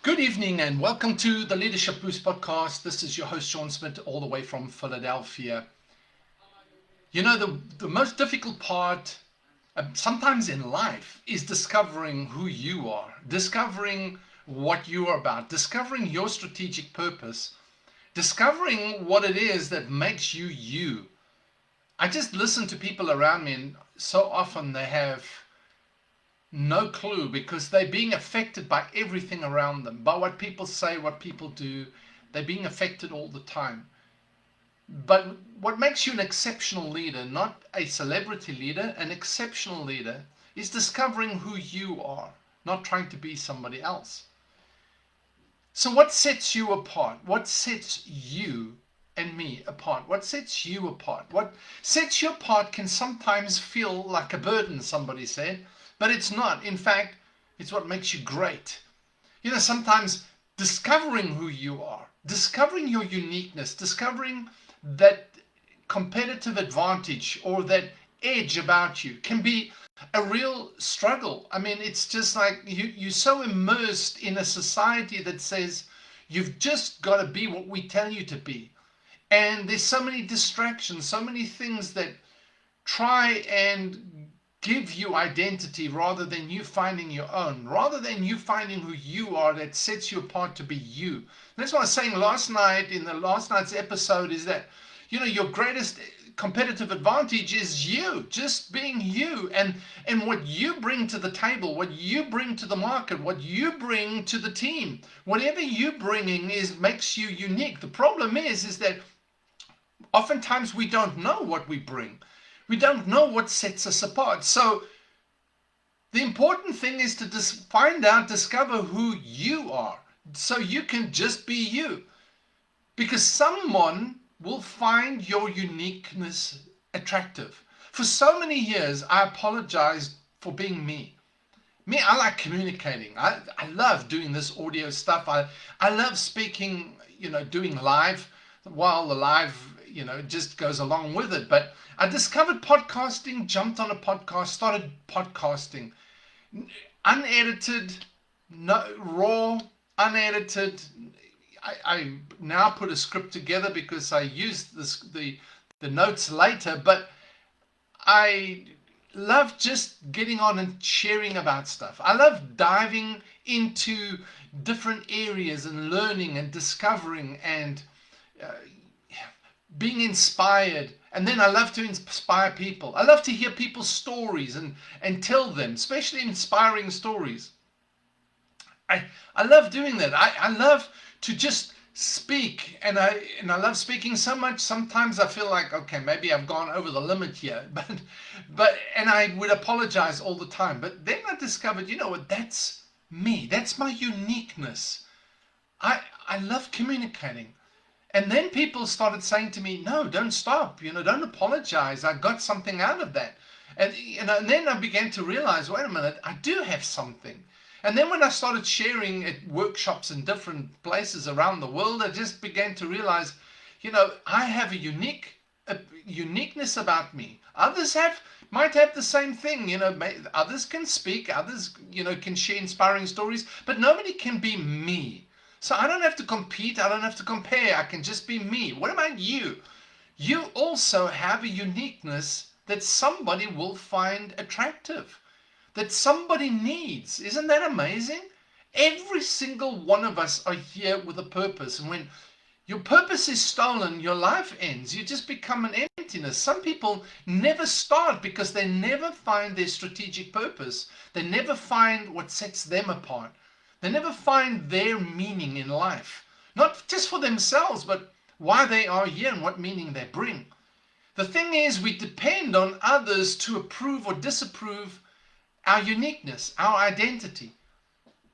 Good evening and welcome to the Leadership Boost podcast. This is your host, Sean Smith, all the way from Philadelphia. You know, the most difficult part sometimes in life is discovering who you are, discovering what you are about, discovering your strategic purpose, discovering what it is that makes you you. I just listen to people around me, and so often they have no clue because they're being affected by everything around them, by what people say, what people do. They're being affected all the time. But what makes you an exceptional leader, not a celebrity leader, an exceptional leader, is discovering who you are, not trying to be somebody else. So what sets you apart? What sets you and me apart? What sets you apart? What sets you apart can sometimes feel like a burden, somebody said. But it's not. In fact, it's what makes you great. You know, sometimes discovering who you are, discovering your uniqueness, discovering that competitive advantage or that edge about you can be a real struggle. I mean, it's just like you're so immersed in a society that says you've just got to be what we tell you to be. And there's so many distractions, so many things that try and give you identity rather than you finding your own, rather than you finding who you are that sets you apart to be you. And that's what I was saying last night in the last night's episode is that, you know, your greatest competitive advantage is you, just being you, and what you bring to the table, what you bring to the market, what you bring to the team, whatever you bringing makes you unique. The problem is that oftentimes we don't know what we bring. We don't know what sets us apart. So the important thing is to discover who you are, so you can just be you. Because someone will find your uniqueness attractive. For so many years, I apologized for being me. I like communicating. I love doing this audio stuff. I love speaking, doing live, while the live just goes along with it. But I discovered podcasting, jumped on a podcast, started podcasting. Unedited, raw, unedited. I now put a script together because I used the notes later, but I love just getting on and sharing about stuff. I love diving into different areas and learning and discovering and being inspired. And then I love to inspire people. I love to hear people's stories and tell them, especially inspiring stories. I love doing that. I love to just speak, and I love speaking so much. Sometimes I feel like, okay, maybe I've gone over the limit here, but I would apologize all the time. But then I discovered, you know what, that's me. That's my uniqueness. I love communicating. And then people started saying to me, no, don't stop, don't apologize. I got something out of that. And, and then I began to realize, wait a minute, I do have something. And then when I started sharing at workshops in different places around the world, I just began to realize, I have a uniqueness about me. Others might have the same thing, others can speak, others, can share inspiring stories, but nobody can be me. So I don't have to compete, I don't have to compare, I can just be me. What about you? You also have a uniqueness that somebody will find attractive, that somebody needs. Isn't that amazing? Every single one of us are here with a purpose. And when your purpose is stolen, your life ends. You just become an emptiness. Some people never start because they never find their strategic purpose. They never find what sets them apart. They never find their meaning in life. Not just for themselves, but why they are here and what meaning they bring. The thing is, we depend on others to approve or disapprove our uniqueness, our identity,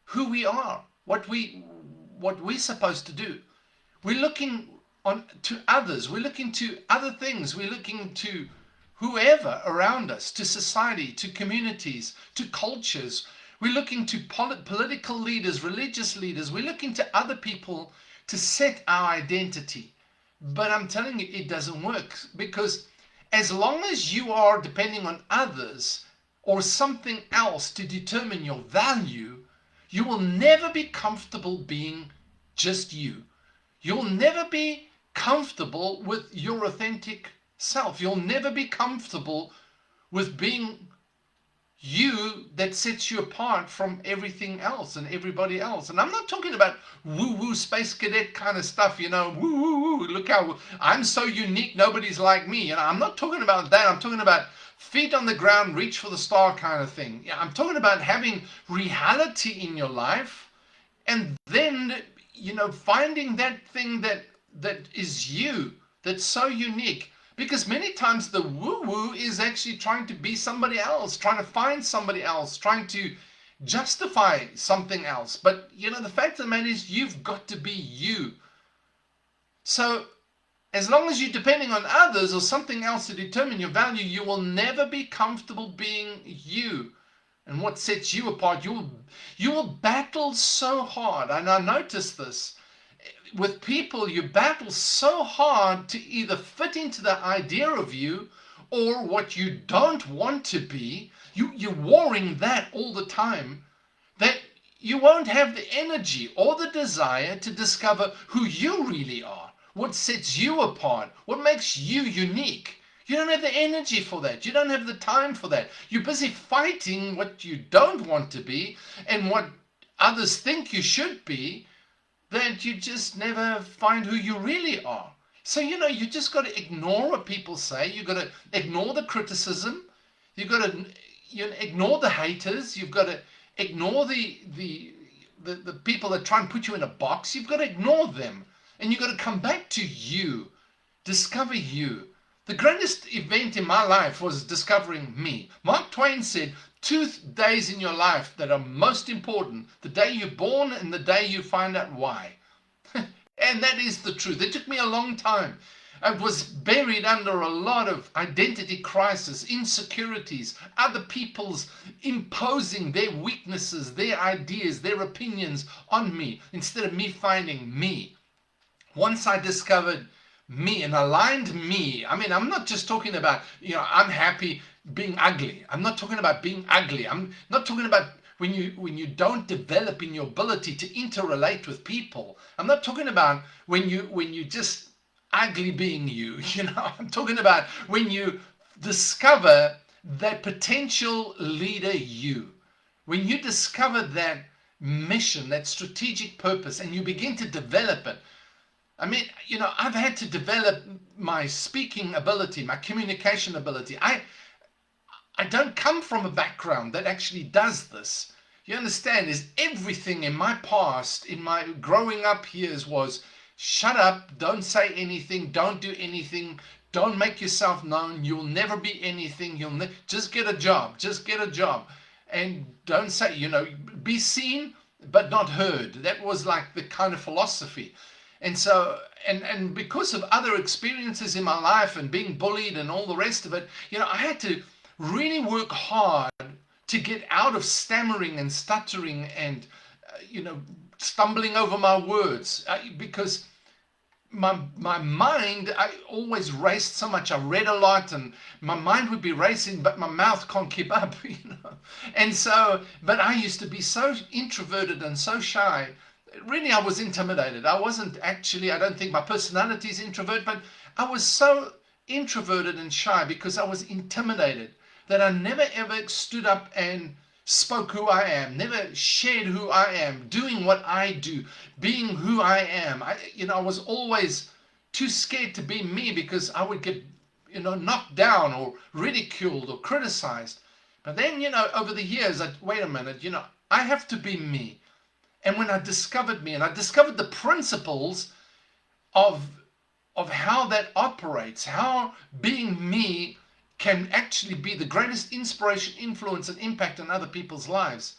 who we are, what we're supposed to do. We're looking to others. We're looking to other things. We're looking to whoever around us, to society, to communities, to cultures. We're looking to political leaders, religious leaders. We're looking to other people to set our identity. But I'm telling you, it doesn't work, because as long as you are depending on others or something else to determine your value, You will never be comfortable being just you. You'll never be comfortable with your authentic self. You'll never be comfortable with being you that sets you apart from everything else and everybody else. And I'm not talking about woo-woo space cadet kind of stuff, woo-woo-woo, look how I'm so unique, nobody's like me. I'm not talking about that. I'm talking about feet on the ground, reach for the star kind of thing. Yeah, I'm talking about having reality in your life and then, finding that thing that is you, that's so unique. Because many times the woo-woo is actually trying to be somebody else, trying to find somebody else, trying to justify something else. But, the fact of the matter is you've got to be you. So as long as you're depending on others or something else to determine your value, you will never be comfortable being you. And what sets you apart, you will battle so hard. And I noticed this. With people, you battle so hard to either fit into the idea of you or what you don't want to be. You're warring that all the time, that you won't have the energy or the desire to discover who you really are, what sets you apart, what makes you unique. You don't have the energy for that. You don't have the time for that. You're busy fighting what you don't want to be and what others think you should be, that you just never find who you really are. So, you just got to ignore what people say. You've got to ignore the criticism. You've got to ignore the haters. You've got to ignore the people that try and put you in a box. You've got to ignore them. And you've got to come back to you. Discover you. The greatest event in my life was discovering me. Mark Twain said, 2 days in your life that are most important: the day you're born and the day you find out why. And that is the truth. It took me a long time. I was buried under a lot of identity crisis, insecurities, other people's imposing their weaknesses, their ideas, their opinions on me, instead of me finding me. Once I discovered me and aligned me, I'm not just talking about, I'm happy being ugly. I'm not talking about being ugly. I'm not talking about when you don't develop in your ability to interrelate with people. I'm not talking about when you just ugly being you. I'm talking about when you discover that potential leader you. When you discover that mission, that strategic purpose, and you begin to develop it. I've had to develop my speaking ability, my communication ability. I don't come from a background that actually does this. You understand, is everything in my past, in my growing up years, was shut up, don't say anything, don't do anything, don't make yourself known, you'll never be anything, just get a job, and don't say, be seen but not heard. That was like the kind of philosophy. And so, and because of other experiences in my life and being bullied and all the rest of it, I had to really work hard to get out of stammering and stuttering and, stumbling over my words, because my mind, I always raced so much. I read a lot and my mind would be racing, but my mouth can't keep up, And so, but I used to be so introverted and so shy. Really, I was intimidated. I don't think my personality is introvert, but I was so introverted and shy because I was intimidated that I never ever stood up and spoke who I am, never shared who I am, doing what I do, being who I am. I was always too scared to be me because I would get, knocked down or ridiculed or criticized. But then, over the years, wait a minute, I have to be me. And when I discovered me and I discovered the principles of how that operates, how being me can actually be the greatest inspiration, influence, and impact on other people's lives,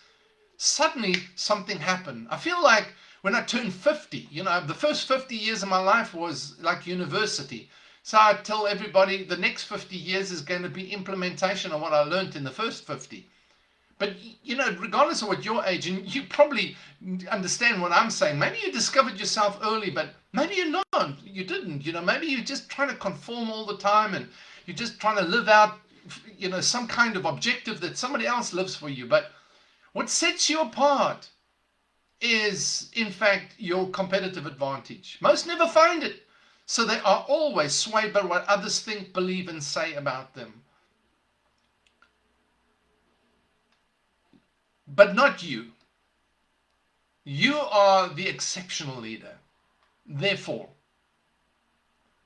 suddenly something happened. I feel like when I turned 50, the first 50 years of my life was like university. So I tell everybody the next 50 years is going to be implementation of what I learned in the first 50. But, regardless of what your age, and you probably understand what I'm saying, maybe you discovered yourself early, but maybe you didn't, maybe you're just trying to conform all the time and you're just trying to live out, some kind of objective that somebody else lives for you. But what sets you apart is, in fact, your competitive advantage. Most never find it. So they are always swayed by what others think, believe, and say about them. But not you. You are the exceptional leader. Therefore,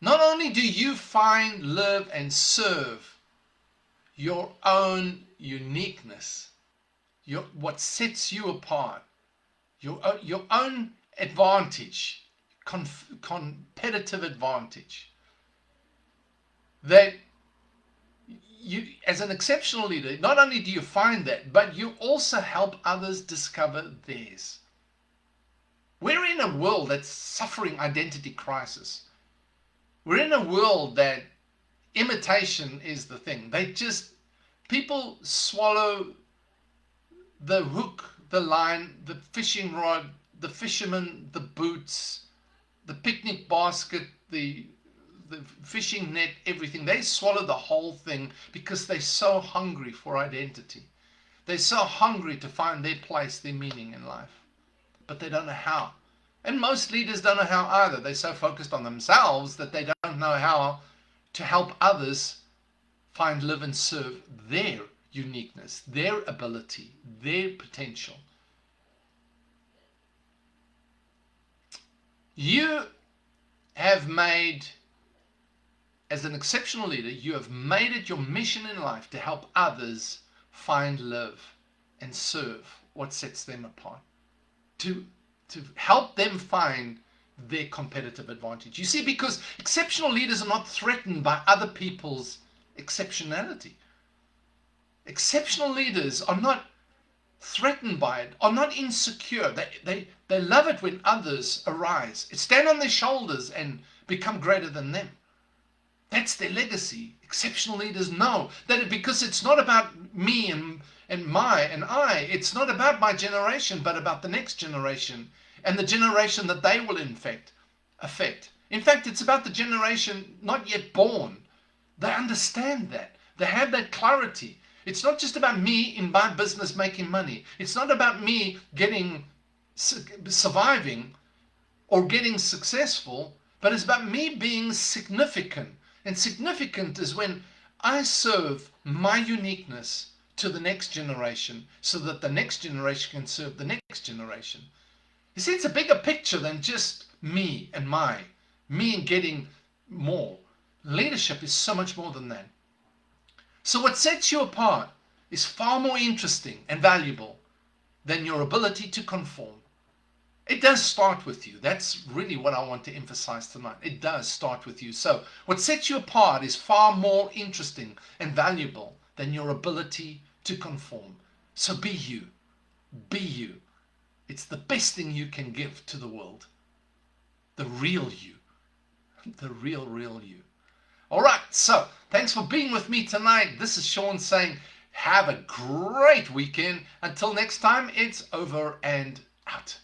not only do you find, live, and serve your own uniqueness, what sets you apart, your own advantage, competitive advantage, that you, as an exceptional leader, not only do you find that, but you also help others discover theirs. We're in a world that's suffering identity crisis. We're in a world that imitation is the thing. People swallow the hook, the line, the fishing rod, the fisherman, the boots, the picnic basket, the fishing net, everything. They swallow the whole thing because they're so hungry for identity. They're so hungry to find their place, their meaning in life. But they don't know how. And most leaders don't know how either. They're so focused on themselves that they don't know how to help others find, live, and serve their uniqueness, their ability, their potential. You have made, as an exceptional leader, you have made it your mission in life to help others find, live, and serve what sets them apart. To help them find their competitive advantage. You see, because exceptional leaders are not threatened by other people's exceptionality. Exceptional leaders are not threatened by it, are not insecure. They love it when others arise, stand on their shoulders and become greater than them. That's their legacy. Exceptional leaders know that because it's not about me and I. It's not about my generation, but about the next generation and the generation that they will affect. In fact, it's about the generation not yet born. They understand that. They have that clarity. It's not just about me in my business making money. It's not about me surviving or getting successful, but it's about me being significant. And significant is when I serve my uniqueness to the next generation so that the next generation can serve the next generation. You see, it's a bigger picture than just me and me and getting more. Leadership is so much more than that. So what sets you apart is far more interesting and valuable than your ability to conform. It does start with you. That's really what I want to emphasize tonight. It does start with you. So what sets you apart is far more interesting and valuable than your ability to conform. So be you. Be you. It's the best thing you can give to the world. The real you. The real you. All right, so thanks for being with me tonight. This is Sean saying, have a great weekend. Until next time, it's over and out.